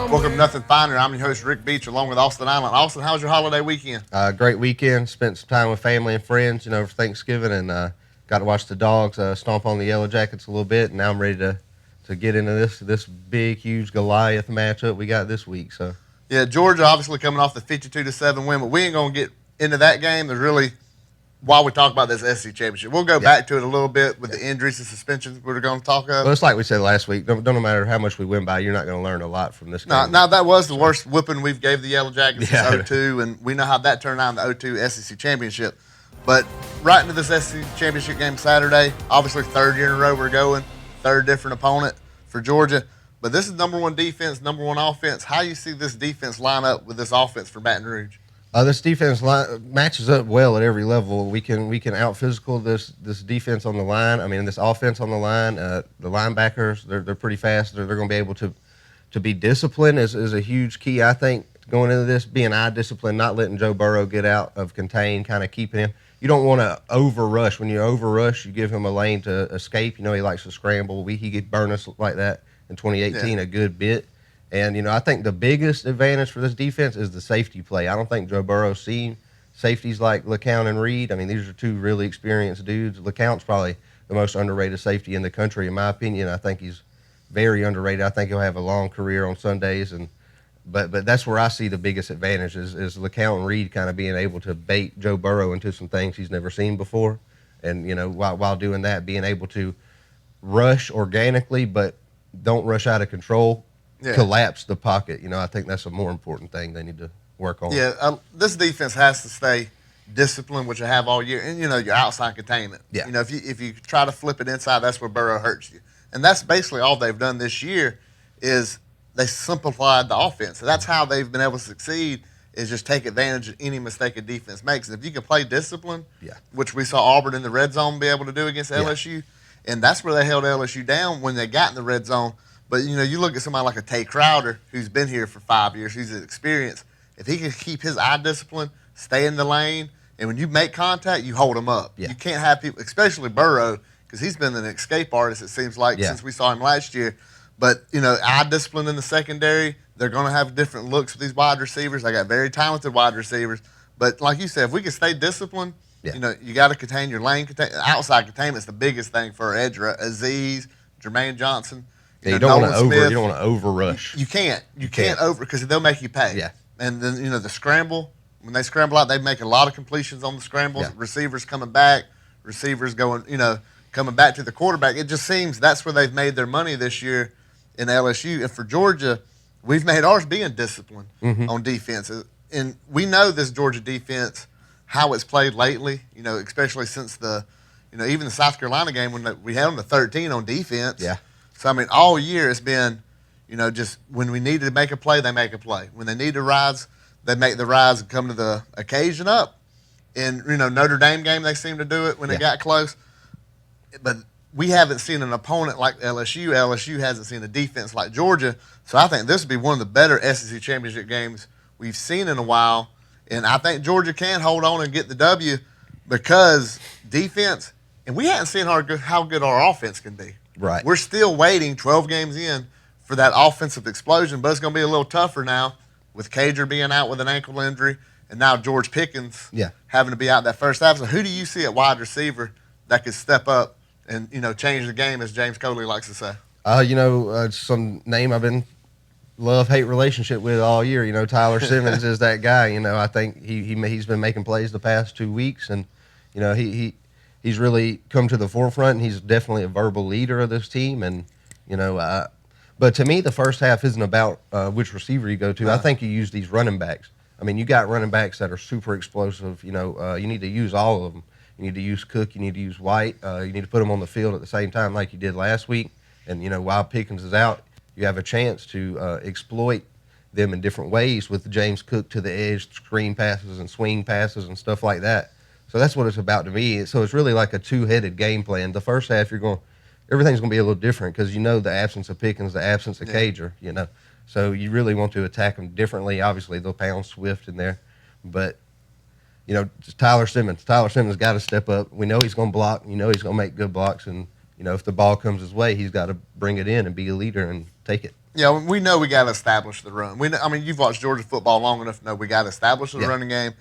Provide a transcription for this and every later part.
Welcome to Nothing Finer. I'm your host, Rick Beach, along with Austin Island. Austin, how was your holiday weekend? Great weekend. Spent some time with family and friends, for Thanksgiving, and got to watch the dogs stomp on the Yellow Jackets a little bit. And now I'm ready to get into this big, huge Goliath matchup we got this week. So yeah, Georgia obviously coming off the 52-7 win, but we ain't gonna get into that game. There's really, while we talk about this SEC championship, we'll go back to it a little bit with the injuries and suspensions we're going to talk about. Well, it's like we said last week. Don't no matter how much we win by, you're not going to learn a lot from this game. Now that was the worst whooping we've gave the Yellow Jackets since 02, and we know how that turned out in the 02 SEC championship. But right into this SEC championship game Saturday, obviously third year in a row we're going, third different opponent for Georgia. But this is number one defense, number one offense. How you see this defense line up with this offense for Baton Rouge? This defense matches up well at every level. We can out physical this defense on the line. I mean, this offense on the line. The linebackers, they're pretty fast. They're going to be able to be disciplined is a huge key, I think, going into this. Being eye disciplined, not letting Joe Burrow get out of contain, kind of keeping him. You don't want to over rush. When you over rush, you give him a lane to escape. He likes to scramble. He could burn us like that in 2018 a good bit. And, I think the biggest advantage for this defense is the safety play. I don't think Joe Burrow's seen safeties like LeCount and Reed. I mean, these are two really experienced dudes. LeCount's probably the most underrated safety in the country, in my opinion. I think he's very underrated. I think he'll have a long career on Sundays. But that's where I see the biggest advantage is LeCount and Reed kind of being able to bait Joe Burrow into some things he's never seen before. And, while doing that, being able to rush organically but don't rush out of control. Yeah. Collapse the pocket. I think that's a more important thing they need to work on. Yeah, this defense has to stay disciplined, which I have all year, and your outside containment. Yeah. If you try to flip it inside, that's where Burrow hurts you, and that's basically all they've done this year is they simplified the offense. So that's how they've been able to succeed is just take advantage of any mistake a defense makes. And if you can play discipline, which we saw Auburn in the red zone be able to do against LSU, and that's where they held LSU down when they got in the red zone. But, you look at somebody like a Tay Crowder who's been here for 5 years. He's experienced. If he can keep his eye discipline, stay in the lane, and when you make contact, you hold him up. Yeah. You can't have people, especially Burrow, because he's been an escape artist, it seems like, since we saw him last year. But, eye discipline in the secondary, they're going to have different looks with these wide receivers. They got very talented wide receivers. But like you said, if we can stay disciplined, you got to contain your lane. Outside containment is the biggest thing for an edge. Aziz, Jermaine Johnson. Yeah, you don't want to over rush. You can't over because they'll make you pay. Yeah. And then the scramble, when they scramble out, they make a lot of completions on the scrambles. Yeah. Receivers coming back, receivers going, coming back to the quarterback. It just seems that's where they've made their money this year in LSU. And for Georgia, we've made ours being disciplined on defense. And we know this Georgia defense, how it's played lately. Especially since even the South Carolina game when we had them to 13 on defense. Yeah. So, all year it's been, just when we need to make a play, they make a play. When they need to rise, they make the rise and come to the occasion up. In, Notre Dame game, they seemed to do it when it got close. But we haven't seen an opponent like LSU. LSU hasn't seen a defense like Georgia. So I think this would be one of the better SEC championship games we've seen in a while. And I think Georgia can hold on and get the W because defense, and we haven't seen how good our offense can be. Right. We're still waiting 12 games in for that offensive explosion, but it's going to be a little tougher now with Cager being out with an ankle injury and now George Pickens having to be out that first half. So who do you see at wide receiver that could step up and, change the game, as James Coley likes to say? Some name I've been love-hate relationship with all year. Tyler Simmons is that guy. I think he's been making plays the past 2 weeks, and, he's really come to the forefront, and he's definitely a verbal leader of this team. And, but to me, the first half isn't about which receiver you go to. I think you use these running backs. I mean, you got running backs that are super explosive. You need to use all of them. You need to use Cook. You need to use White. You need to put them on the field at the same time like you did last week. And, while Pickens is out, you have a chance to exploit them in different ways with James Cook to the edge, screen passes and swing passes and stuff like that. So that's what it's about to me. So it's really like a two-headed game plan. The first half, everything's going to be a little different because the absence of Pickens, the absence of Cager, So you really want to attack them differently. Obviously, they'll pound Swift in there. But, just Tyler Simmons. Tyler Simmons got to step up. We know he's going to block. He's going to make good blocks. And, if the ball comes his way, he's got to bring it in and be a leader and take it. Yeah, we know we got to establish the run. I mean, you've watched Georgia football long enough to know we got to establish the Yeah. running game,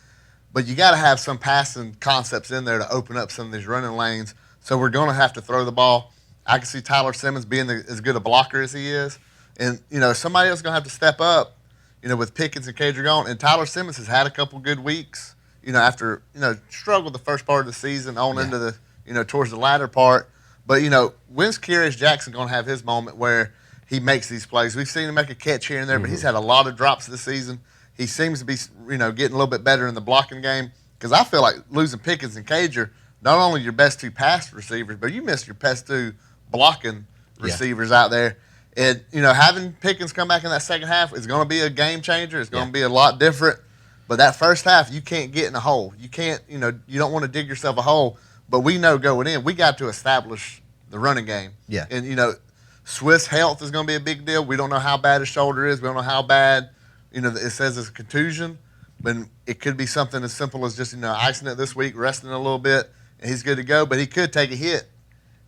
but you got to have some passing concepts in there to open up some of these running lanes. So we're going to have to throw the ball. I can see Tyler Simmons being as good a blocker as he is, and somebody else is going to have to step up. With Pickens and Cage gone, and Tyler Simmons has had a couple good weeks. After struggled the first part of the season on into the towards the latter part, but when's Kyrus Jackson going to have his moment where he makes these plays? We've seen him make a catch here and there, but he's had a lot of drops this season. He seems to be getting a little bit better in the blocking game, because I feel like losing Pickens and Cage are not only your best two pass receivers, but you missed your best two blocking receivers out there. And having Pickens come back in that second half is going to be a game changer. It's going to be a lot different. But that first half, you can't get in a hole. You can't, you don't want to dig yourself a hole. But we know going in, we got to establish the running game. Yeah. And Swift's health is going to be a big deal. We don't know how bad his shoulder is. We don't know how bad, it says it's a contusion. But it could be something as simple as just, icing it this week, resting a little bit, and he's good to go. But he could take a hit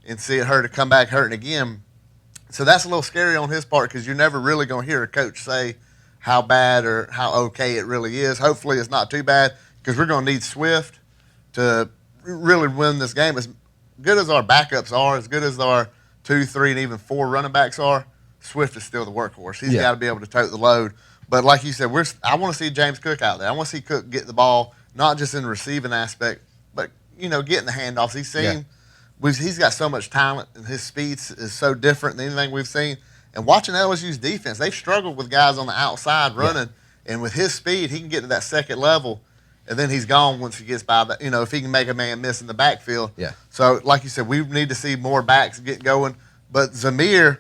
and see it hurt to come back hurting again. So that's a little scary on his part, because you're never really going to hear a coach say how bad or how okay it really is. Hopefully it's not too bad, because we're going to need Swift to really win this game. As good as our backups are, as good as our 2, 3, and even 4 running backs are, Swift is still the workhorse. He's got to be able to tote the load. But like you said, I want to see James Cook out there. I want to see Cook get the ball, not just in the receiving aspect, but, getting the handoffs. He's got so much talent, and his speed is so different than anything we've seen. And watching LSU's defense, they've struggled with guys on the outside running, and with his speed, he can get to that second level, and then he's gone once he gets by that. If he can make a man miss in the backfield. Yeah. So, like you said, we need to see more backs get going. But Zamir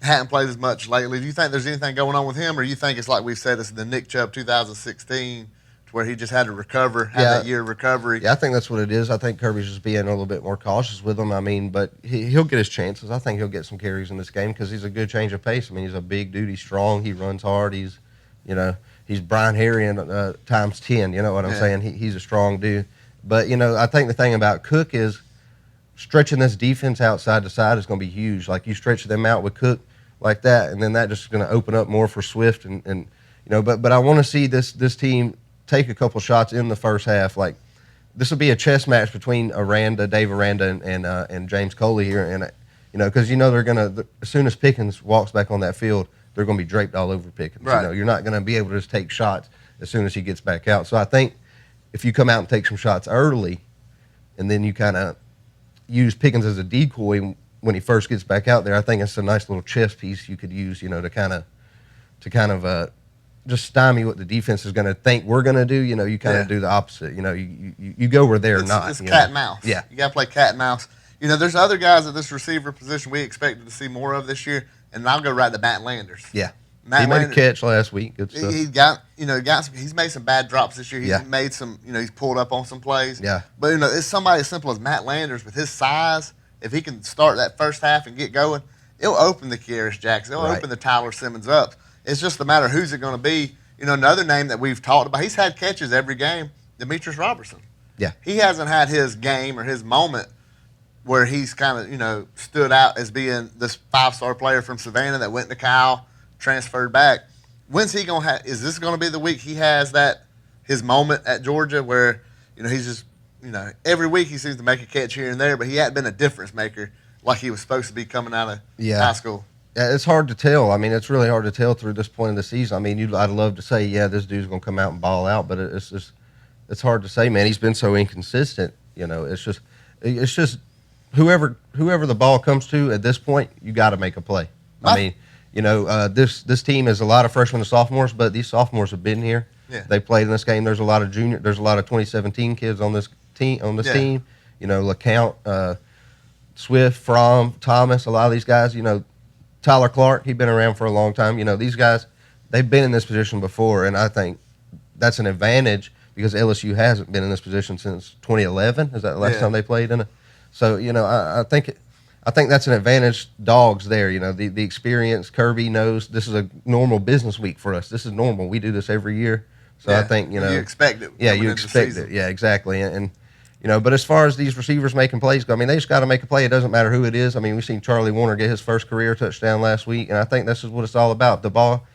hadn't played as much lately. Do you think there's anything going on with him, or you think it's like we've said, it's the Nick Chubb 2016, to where he just had to recover, that year of recovery? Yeah, I think that's what it is. I think Kirby's just being a little bit more cautious with him. I mean, but he'll get his chances. I think he'll get some carries in this game, because he's a good change of pace. I mean, he's a big dude. He's strong. He runs hard. He's Brian Harrion times 10. You know what I'm saying? He's a strong dude. But, I think the thing about Cook is stretching this defense outside to side is going to be huge. Like, you stretch them out with Cook like that, and then that just is going to open up more for Swift. But I want to see this team take a couple shots in the first half. Like, this will be a chess match between Dave Aranda and James Coley here, and because they're gonna, as soon as Pickens walks back on that field, they're gonna be draped all over Pickens. Right. You're not gonna be able to just take shots as soon as he gets back out. So I think if you come out and take some shots early, and then you kind of use Pickens as a decoy when he first gets back out there, I think it's a nice little chess piece you could use, to kind of just stymie what the defense is going to think we're going to do. You kind of do the opposite. You go where they're not. It's cat and mouse. Yeah. You got to play cat and mouse. There's other guys at this receiver position we expected to see more of this year, and I'll go right to Matt Landers. Yeah. He made a catch last week. Good stuff. He's made some bad drops this year. He's made some, he's pulled up on some plays. Yeah. But, it's somebody as simple as Matt Landers with his size. If he can start that first half and get going, it'll open the Kyrus Jackson. It'll open the Tyler Simmons up. It's just a matter of who's it going to be. Another name that we've talked about, he's had catches every game, Demetrius Robertson. Yeah. He hasn't had his game or his moment where he's kind of, stood out as being this 5-star player from Savannah that went to Cal, transferred back. When's he going to have – is this going to be the week he has his moment at Georgia where, he's just, every week he seems to make a catch here and there, but he hadn't been a difference maker like he was supposed to be coming out of high school. Yeah, it's hard to tell. I mean, it's really hard to tell through this point of the season. I mean, I'd love to say, this dude's going to come out and ball out, but it's hard to say, man. He's been so inconsistent. It's just whoever the ball comes to at this point, you got to make a play. I mean, this team is a lot of freshmen and sophomores, but these sophomores have been here. Yeah. They played in this game. There's a lot of 2017 kids on this team. LeCount, Swift, Fromm, Thomas. A lot of these guys. Tyler Clark, he's been around for a long time. These guys, they've been in this position before, and I think that's an advantage because LSU hasn't been in this position since 2011. Is that the last time they played in it? So, I think that's an advantage. Dogs there, the experience. Kirby knows this is a normal business week for us. This is normal. We do this every year. So I think, you expect it. Yeah, you expect it. Yeah, exactly. And But as far as these receivers making plays go, I mean, they just got to make a play. It doesn't matter who it is. I mean, we've seen Charlie Warner get his first career touchdown last week, and I think this is what it's all about. The ball,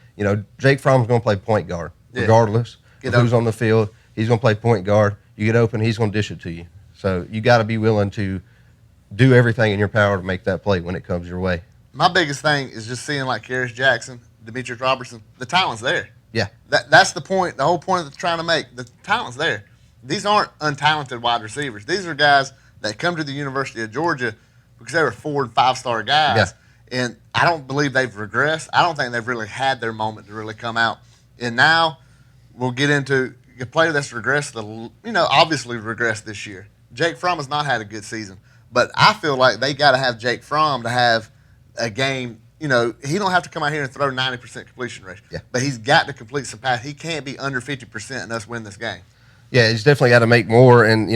Jake Fromm's going to play point guard, regardless of who's on the field. He's going to play point guard. You get open, he's going to dish it to you. So you got to be willing to do everything in your power to make that play when it comes your way. My biggest thing is just seeing like Karis Jackson, Demetrius Robertson. The talent's there. Yeah. That's the point. The whole point that's trying to make. The talent's there. These aren't untalented wide receivers. These are guys that come to the University of Georgia because they were 4- and 5-star guys. Yeah. And I don't believe they've regressed. I don't think they've really had their moment to really come out. And now we'll get into a player that's regressed, obviously regressed this year. Jake Fromm has not had a good season. But I feel like they got to have Jake Fromm to have a game. He don't have to come out here and throw 90% completion rate. Yeah. But he's got to complete some passes. He can't be under 50% and us win this game. Yeah, he's definitely got to make more, and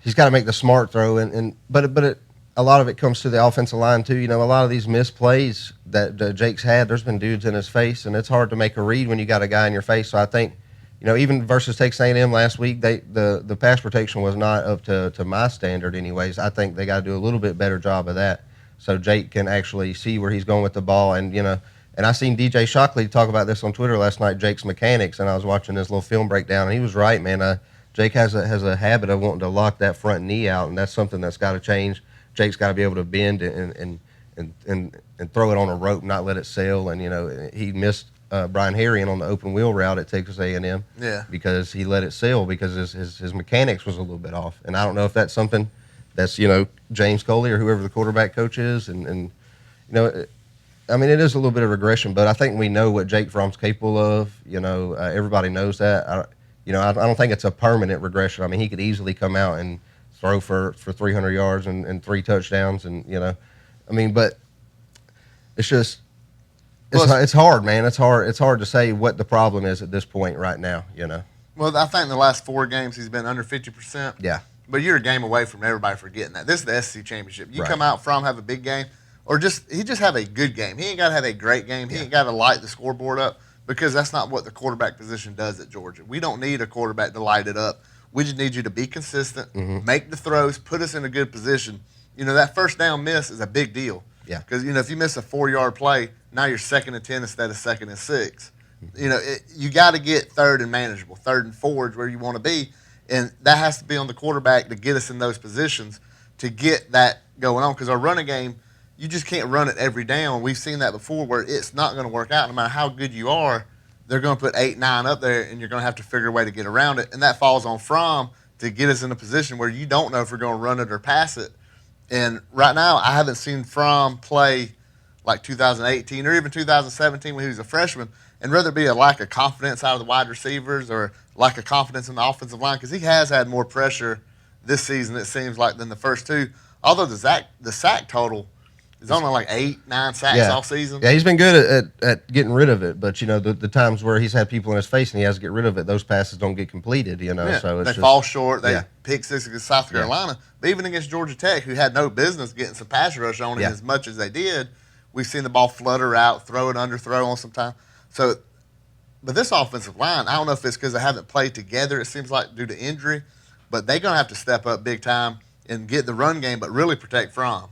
he's got to make the smart throw. But a lot of it comes to the offensive line too. A lot of these missed plays that Jake's had, there's been dudes in his face, and it's hard to make a read when you got a guy in your face. So I think, even versus Texas A&M last week, the pass protection was not up to my standard anyways. I think they got to do a little bit better job of that so Jake can actually see where he's going with the ball. And I seen DJ Shockley talk about this on Twitter last night, Jake's mechanics, and I was watching this little film breakdown, and he was right, man. Jake has a habit of wanting to lock that front knee out, and that's something that's got to change. Jake's got to be able to bend and throw it on a rope, not let it sail. And he missed Brian Harrion on the open wheel route at Texas A&M, because he let it sail because his mechanics was a little bit off. And I don't know if that's something that's James Coley or whoever the quarterback coach is, I mean, it is a little bit of regression, but I think we know what Jake Fromm's capable of. Everybody knows that. I don't think it's a permanent regression. I mean, he could easily come out and throw for 300 yards and 3 touchdowns, but it's just it's hard, man. It's hard to say what the problem is at this point right now. Well, I think in the last 4 games he's been under 50%. Yeah. But you're a game away from everybody forgetting that. This is the SEC championship. You come out from have a big game. Or he just have a good game. He ain't got to have a great game. He ain't got to light the scoreboard up, because that's not what the quarterback position does at Georgia. We don't need a quarterback to light it up. We just need you to be consistent, make the throws, put us in a good position. That first down miss is a big deal. Yeah. Because, if you miss a 4-yard play, now you're 2nd and 10 instead of 2nd and 6. You got to get 3rd and manageable. 3rd and 4 is where you want to be. And that has to be on the quarterback to get us in those positions to get that going on. Because our running game, you just can't run it every down. We've seen that before where it's not going to work out. No matter how good you are, they're going to put 8, 9 up there, and you're going to have to figure a way to get around it. And that falls on Fromm to get us in a position where you don't know if we're going to run it or pass it. And right now, I haven't seen Fromm play like 2018 or even 2017 when he was a freshman, and rather be a lack of confidence out of the wide receivers or lack of confidence in the offensive line, because he has had more pressure this season, it seems like, than the first 2. Although the sack total – he's only like 8, 9 sacks all season. Yeah, he's been good at getting rid of it. But, the times where he's had people in his face and he has to get rid of it, those passes don't get completed, Yeah. So they fall short. They pick 6 against South Carolina. But even against Georgia Tech, who had no business getting some pass rush on him as much as they did, we've seen the ball flutter out, throw it, underthrow on some time. So, but this offensive line, I don't know if it's because they haven't played together, it seems like, due to injury, but they're going to have to step up big time and get the run game, but really protect Fromm.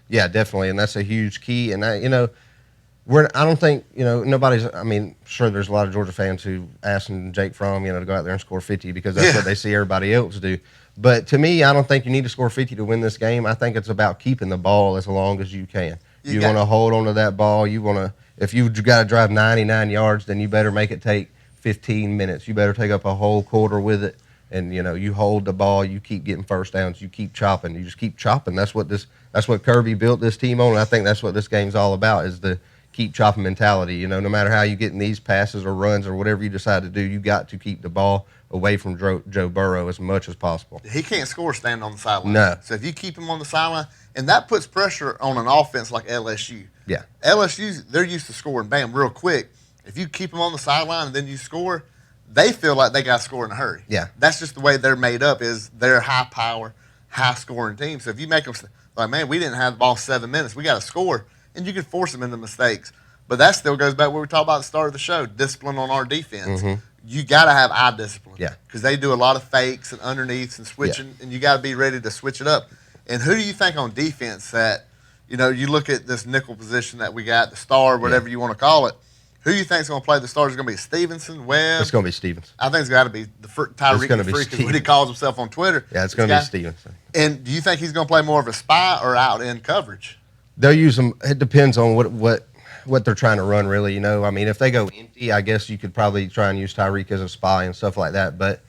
Yeah, definitely, and that's a huge key. And I don't think nobody's. I mean, sure, there's a lot of Georgia fans who asking Jake Fromm, to go out there and score 50 because that's what they see everybody else do. But to me, I don't think you need to score 50 to win this game. I think it's about keeping the ball as long as you can. You want to hold on to that ball. You want to. If you got to drive 99 yards, then you better make it take 15 minutes. You better take up a whole quarter with it. And you hold the ball, you keep getting first downs, you keep chopping, you just keep chopping. That's what Kirby built this team on, and I think that's what this game's all about, is the keep chopping mentality. No matter how you get in these passes or runs or whatever you decide to do, you got to keep the ball away from Joe Burrow as much as possible. He can't score standing on the sideline. No. So if you keep him on the sideline, and that puts pressure on an offense like LSU. Yeah. LSU, they're used to scoring, bam, real quick. If you keep them on the sideline and then you score, they feel like they got to score in a hurry. Yeah. That's just the way they're made up, is they're a high-power, high-scoring team. So if you make them like, man, we didn't have the ball 7 minutes, we got to score, and you can force them into mistakes. But that still goes back to what we talked about at the start of the show, discipline on our defense. you got to have eye discipline. Yeah. Because they do a lot of fakes and underneaths and switching, and you got to be ready to switch it up. And who do you think on defense that, you look at this nickel position that we got, the star, whatever you want to call it, who do you think is going to play the stars? Is going to be Stevenson, Webb? It's going to be Stevenson. I think it's got to be Tyreek the Freak, is what he calls himself on Twitter. Yeah, it's going to be Stevenson. And do you think he's going to play more of a spy or out in coverage? They'll use them. It depends on what they're trying to run, really. I mean, if they go empty, I guess you could probably try and use Tyreek as a spy and stuff like that. But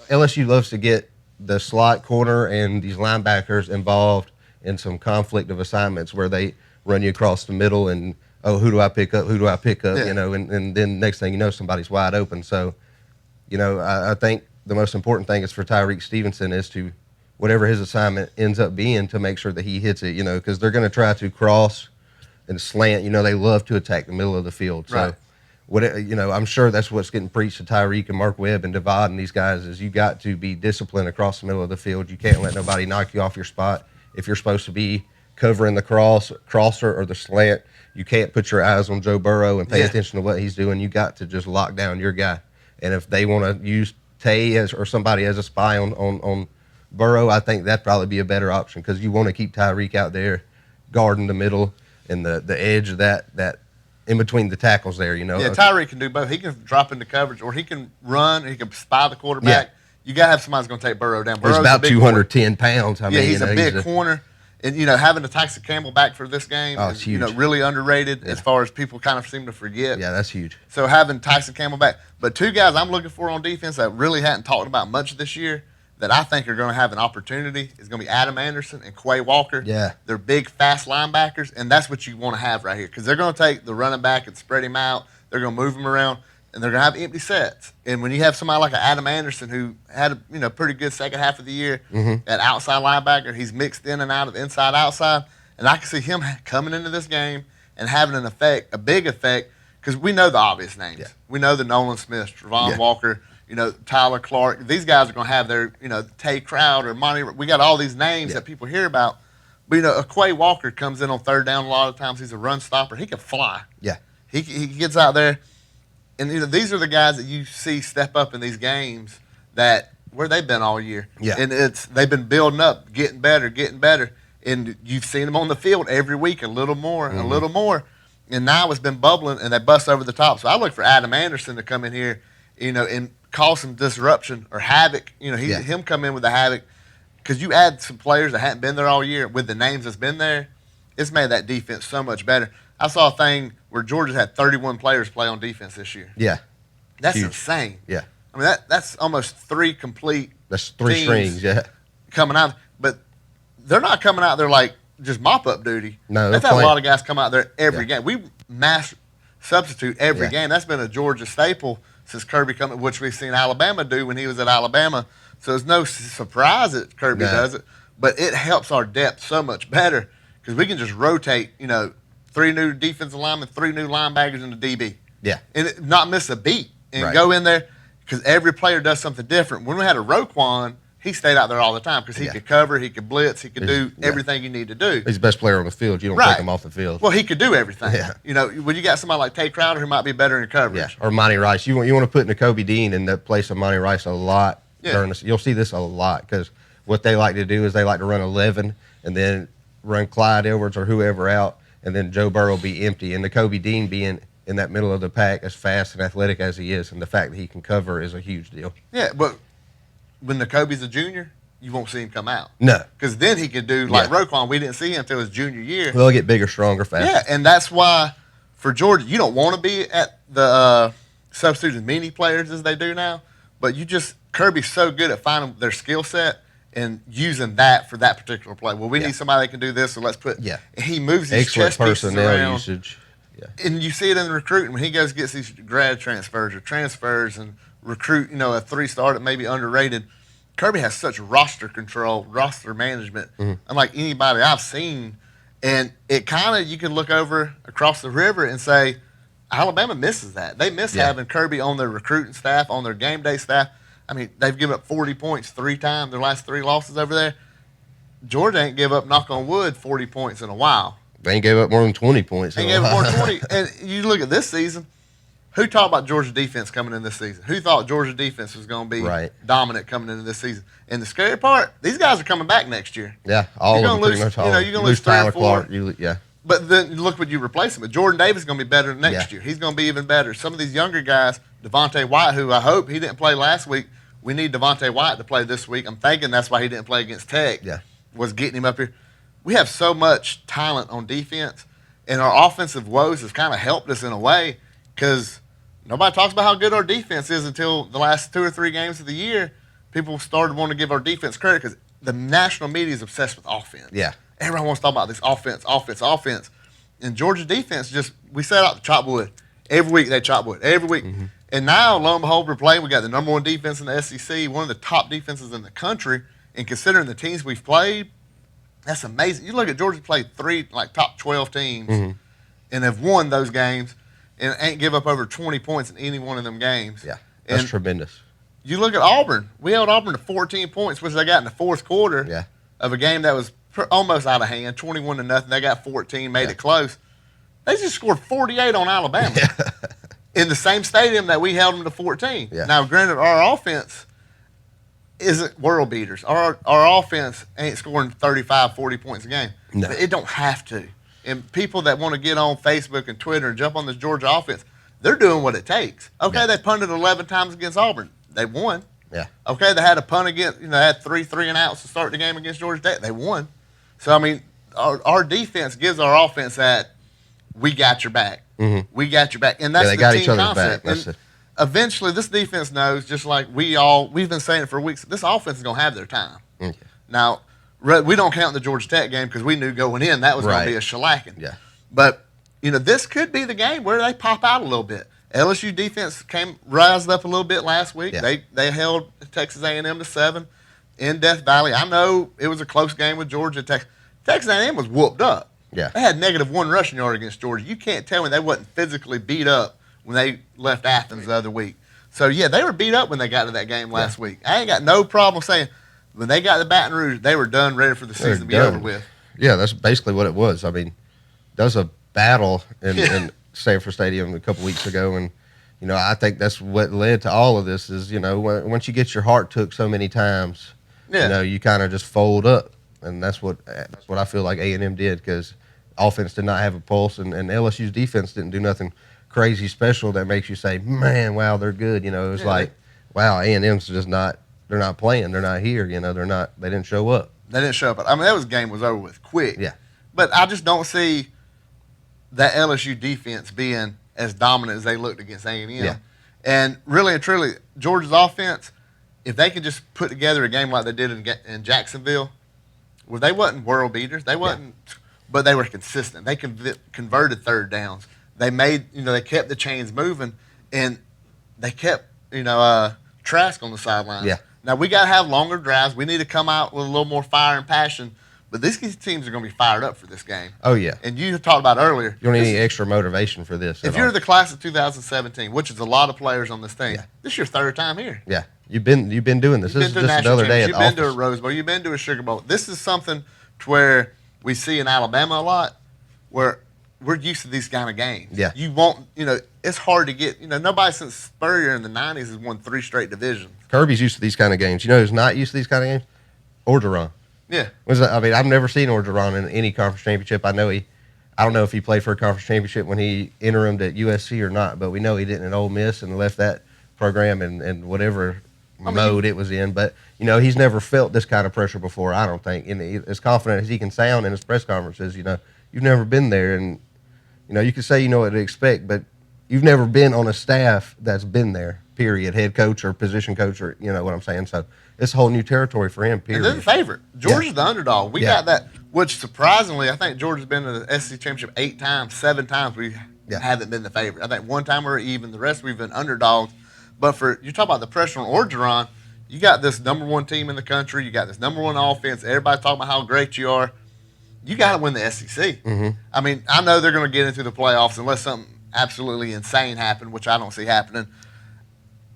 LSU loves to get the slot corner and these linebackers involved in some conflict of assignments where they run you across the middle and, oh, who do I pick up? Who do I pick up? Yeah. And then next thing you know, somebody's wide open. So, I think the most important thing is for Tyreek Stevenson is to, whatever his assignment ends up being, to make sure that he hits it, because they're going to try to cross and slant. They love to attack the middle of the field. So, I'm sure that's what's getting preached to Tyreek and Mark Webb and Devad and these guys is you got to be disciplined across the middle of the field. You can't let nobody knock you off your spot. If you're supposed to be covering the crosser or the slant, you can't put your eyes on Joe Burrow and pay attention to what he's doing. You got to just lock down your guy. And if they want to use Tay or somebody as a spy on Burrow, I think that'd probably be a better option because you want to keep Tyreek out there guarding the middle and the edge of that in between the tackles there, Yeah, Tyreek can do both. He can drop into coverage or he can run or he can spy the quarterback. Yeah. You got to have somebody who's going to take Burrow down. Burrow's he's about 210 pounds. I mean, he's a big corner. And, having the Tyson Campbell back for this game is huge. Really underrated as far as people kind of seem to forget. Yeah, that's huge. So having Tyson Campbell back. But two guys I'm looking for on defense that really hadn't talked about much this year that I think are going to have an opportunity is going to be Adam Anderson and Quay Walker. Yeah. They're big, fast linebackers, and that's what you want to have right here because they're going to take the running back and spread him out. They're going to move him around, and they're going to have empty sets. And when you have somebody like Adam Anderson who had a pretty good second half of the year at outside linebacker, he's mixed in and out of inside, outside, and I can see him coming into this game and having an effect, a big effect, because we know the obvious names. Yeah. We know the Nolan Smith, Travon Walker, Tyler Clark. These guys are going to have their, Tay Crowder, Monty. We got all these names that people hear about. But, a Quay Walker comes in on third down a lot of times. He's a run stopper. He can fly. Yeah. He gets out there. And, these are the guys that you see step up in these games that where they've been all year. Yeah. And they've been building up, getting better. And you've seen them on the field every week a little more, a little more. And now it's been bubbling, and they bust over the top. So I look for Adam Anderson to come in here, and cause some disruption or havoc. Him come in with the havoc because you add some players that hadn't been there all year with the names that's been there. It's made that defense so much better. I saw a thing where Georgia had 31 players play on defense this year. Yeah, that's huge. Insane. Yeah, I mean that's almost three complete. That's three strings. Yeah, coming out, but they're not coming out there like just mop up duty. No, they've had a lot of guys come out there every game. We mass substitute every game. That's been a Georgia staple since Kirby coming, which we've seen Alabama do when he was at Alabama. So it's no surprise that Kirby does it, but it helps our depth so much better because we can just rotate, 3 new defensive linemen, 3 new linebackers in the DB. Yeah. And not miss a beat and go in there because every player does something different. When we had a Roquan, he stayed out there all the time because he could cover, he could blitz, he could do everything you need to do. He's the best player on the field. You don't take him off the field. Well, he could do everything. Yeah. When you got somebody like Tay Crowder who might be better in coverage. Yeah, or Monty Rice. You want to put N'Kobe Dean in the place of Monty Rice a lot. Yeah. You'll see this a lot because what they like to do is they like to run 11 and then run Clyde Edwards or whoever out, and then Joe Burrow be empty. And N'Kobe Dean being in that middle of the pack as fast and athletic as he is, and the fact that he can cover is a huge deal. Yeah, but when N'Kobe's a junior, you won't see him come out. No. Because then he could do, like Roquan, we didn't see him until his junior year. They'll get bigger, stronger, faster. Yeah, and that's why for Georgia, you don't want to be at the substitute as many players as they do now, but Kirby's so good at finding their skill set and using that for that particular play. Well, we need somebody that can do this, so let's put he moves these chess pieces around. Usage. Yeah. And you see it in the recruiting when he gets these grad transfers or transfers and recruit, a 3-star that may be underrated. Kirby has such roster control, roster management, unlike anybody I've seen. And it kind of, you can look over across the river and say, Alabama misses that. They miss having Kirby on their recruiting staff, on their game day staff. I mean, they've given up 40 points 3 times, their last 3 losses over there. Georgia ain't give up, knock on wood, 40 points in a while. They ain't gave up more than 20 points. They ain't gave up more than 20. And you look at this season, Who talked about Georgia defense coming in this season? Who thought Georgia defense was going to be Right. dominant coming into this season? And the scary part, these guys are coming back next year. Yeah, all You're of them gonna pretty lose, much all. you're going to lose lose 3 or Tyler 4. Clark. Yeah. But then look what you replace him with. Jordan Davis is going to be better next year. He's going to be even better. Some of these younger guys, Devontae White, who I hope he didn't play last week. We need Devontae White to play this week. I'm thinking that's why he didn't play against Tech. Yeah. Was getting him up here. We have so much talent on defense, and our offensive woes has kind of helped us in a way because nobody talks about how good our defense is until the last 2 or 3 games of the year. People started wanting to give our defense credit because the national media is obsessed with offense. Yeah. Everyone wants to talk about this offense. And Georgia defense we set out to chop wood. Every week they chop wood. Every week. Mm-hmm. And now, lo and behold, we're playing. We got the number 1 defense in the SEC, one of the top defenses in the country. And considering the teams we've played, that's amazing. You look at Georgia played 3 top 12 teams and have won those games and ain't give up over 20 points in any one of them games. Yeah, that's and tremendous. You look at Auburn. We held Auburn to 14 points, which they got in the fourth quarter of a game that was almost out of hand, 21-0. They got 14, made it close. They just scored 48 on Alabama in the same stadium that we held them to 14. Yeah. Now, granted, our offense isn't world beaters. Our offense ain't scoring 35, 40 points a game. No. But it don't have to. And people that want to get on Facebook and Twitter and jump on this Georgia offense, they're doing what it takes. Okay, they punted 11 times against Auburn. They won. Yeah. Okay, they had a punt against, they had 3 and outs to start the game against Georgia Tech. They won. So, I mean, our defense gives our offense that we got your back. Mm-hmm. We got your back. And that's they the got team each other's concept. back. And eventually, this defense knows, just like we've been saying it for weeks, this offense is going to have their time. Okay. Now, we don't count the Georgia Tech game because we knew going in that was going to be a shellacking. Yeah. But, this could be the game where they pop out a little bit. LSU defense rised up a little bit last week. Yeah. They held Texas A&M to 7 in Death Valley. I know it was a close game with Georgia. Texas A&M was whooped up. Yeah. They had -1 rushing yard against Georgia. You can't tell me they wasn't physically beat up when they left Athens the other week. So, yeah, they were beat up when they got to that game last week. I ain't got no problem saying when they got to Baton Rouge, they were done, ready for the season to be over with. Yeah, that's basically what it was. I mean, there was a battle in Sanford Stadium a couple weeks ago, and I think that's what led to all of this. Is once you get your heart took so many times, you kind of just fold up, and that's what I feel like A&M did because offense did not have a pulse, and LSU's defense didn't do nothing crazy special that makes you say, man, wow, they're good. It was like, wow, A&M's just not. They're not playing. They're not here. They're not. They didn't show up. They didn't show up. I mean, that game was over with quick. Yeah, but I just don't see that LSU defense being as dominant as they looked against A&M. Yeah. And really and truly, Georgia's offense, if they could just put together a game like they did in Jacksonville, well, they wasn't world beaters. They wasn't, but they were consistent. They converted third downs. They made, they kept the chains moving, and they kept, Trask on the sideline. Yeah. Now, we got to have longer drives. We need to come out with a little more fire and passion. But these teams are going to be fired up for this game. Oh, yeah. And you talked about earlier. You don't need any extra motivation for this. If you're the class of 2017, which is a lot of players on this team, this is your third time here. Yeah. You've been doing this. This is just another day at the office. You've been to a Rose Bowl. You've been to a Sugar Bowl. This is something to where we see in Alabama a lot where we're used to these kind of games. Yeah. You won't, it's hard to get, nobody since Spurrier in the 90s has won 3 straight divisions. Kirby's used to these kind of games. Who's not used to these kind of games? Orgeron. Yeah. I've never seen Orgeron in any conference championship. I don't know if he played for a conference championship when he interimed at USC or not, but we know he didn't at Ole Miss and left that program in whatever mode it was in. But, he's never felt this kind of pressure before, I don't think. And as confident as he can sound in his press conferences, you've never been there. And, you can say you know what to expect, but you've never been on a staff that's been there, period, head coach or position coach or, what I'm saying. So it's a whole new territory for him, period. And they're the favorite. Georgia's the underdog. We got that, which surprisingly, I think Georgia's been to the SEC Championship 8 times, 7 times we haven't been the favorite. I think one time we were even. The rest we've been underdogs. But you talk about the pressure on Orgeron, you got this number 1 team in the country. You got this number 1 offense. Everybody's talking about how great you are. You got to win the SEC. Mm-hmm. I mean, I know they're going to get into the playoffs unless something absolutely insane happens, which I don't see happening.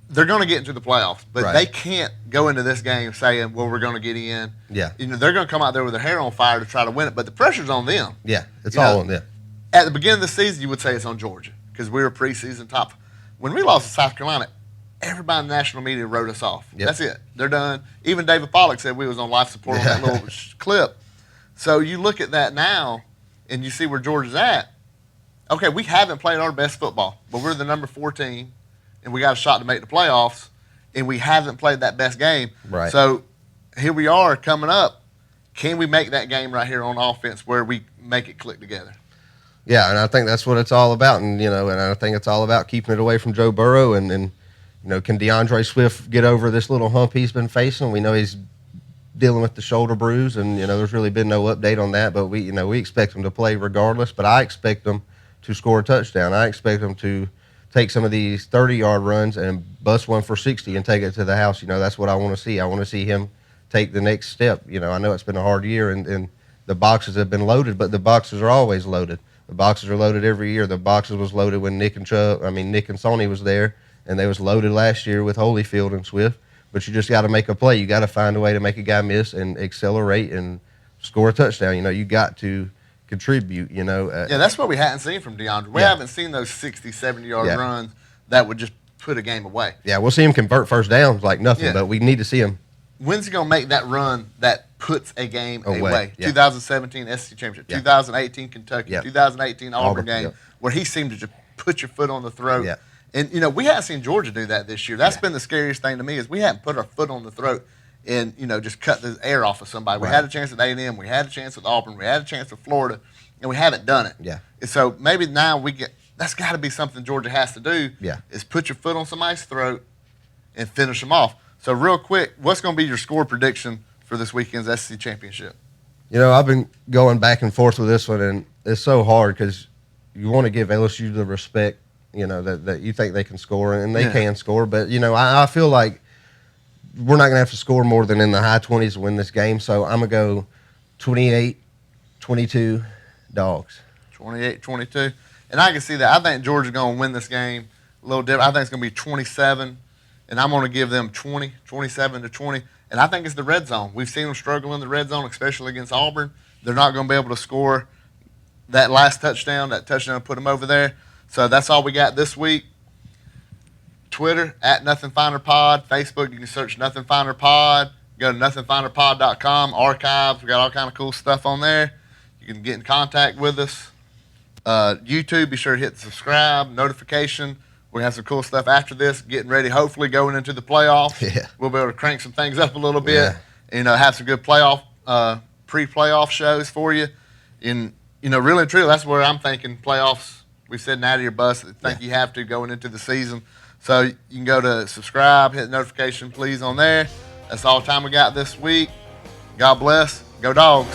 They're going to get into the playoffs, but they can't go into this game saying, well, we're going to get in. Yeah. They're going to come out there with their hair on fire to try to win it, but the pressure's on them. Yeah, it's all on them. At the beginning of the season, you would say it's on Georgia because we were preseason top. When we lost to South Carolina, everybody in the national media wrote us off. Yep. That's it. They're done. Even David Pollock said we was on life support on that little clip. So you look at that now, and you see where Georgia's at. Okay, we haven't played our best football, but we're the number 4 team, and we got a shot to make the playoffs, and we haven't played that best game. Right. So here we are coming up. Can we make that game right here on offense where we make it click together? Yeah, and I think that's what it's all about, and I think it's all about keeping it away from Joe Burrow, and can DeAndre Swift get over this little hump he's been facing? We know he's dealing with the shoulder bruise, and there's really been no update on that, but we expect him to play regardless. But I expect him to score a touchdown. I expect him to take some of these 30-yard runs and bust one for 60 and take it to the house. That's what I want to see. I want to see him take the next step. I know it's been a hard year, and the boxes have been loaded, but the boxes are always loaded. The boxes are loaded every year. The boxes was loaded when Nick and Sony was there, and they was loaded last year with Holyfield and Swift. But you just got to make a play. You got to find a way to make a guy miss and accelerate and score a touchdown. You got to contribute. Yeah, that's what we hadn't seen from DeAndre. We haven't seen those 60, 70-yard runs that would just put a game away. Yeah, we'll see him convert first downs like nothing, but we need to see him. When's he going to make that run that puts a game away? Yeah. 2017 SEC Championship, 2018 Kentucky, 2018 Auburn game, where he seemed to just put your foot on the throat. Yeah. And, we haven't seen Georgia do that this year. That's been the scariest thing to me is we haven't put our foot on the throat and, just cut the air off of somebody. We had a chance at A&M. We had a chance with Auburn. We had a chance with Florida, and we haven't done it. Yeah. And so maybe now that's got to be something Georgia has to do is put your foot on somebody's throat and finish them off. So real quick, what's going to be your score prediction for this weekend's SEC Championship? I've been going back and forth with this one, and it's so hard because you want to give LSU the respect, that you think they can score, and they can score. But, I feel like we're not going to have to score more than in the high 20s to win this game. So I'm going to go 28-22 Dogs. 28-22. And I can see that. I think Georgia's going to win this game a little different. I think it's going to be 27, and I'm going to give them 27-20. And I think it's the red zone. We've seen them struggle in the red zone, especially against Auburn. They're not going to be able to score that last touchdown. That touchdown put them over there. So that's all we got this week. Twitter, @NothingFinerPod. Facebook, you can search Nothing Finer Pod. Go to nothingfinerpod.com. Archives, we got all kind of cool stuff on there. You can get in contact with us. YouTube, be sure to hit the subscribe, notification. We're going to have some cool stuff after this, getting ready, hopefully going into the playoffs. Yeah. We'll be able to crank some things up a little bit and have some good pre-playoff shows for you. And, really and truly, that's where I'm thinking playoffs. We've said out of your bus. I think you have to going into the season. So you can go to subscribe, hit the notification, please, on there. That's all the time we got this week. God bless. Go Dogs.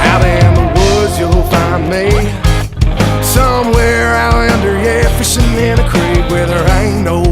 Out in the woods you'll find me, somewhere out under, fishing in a creek where there ain't no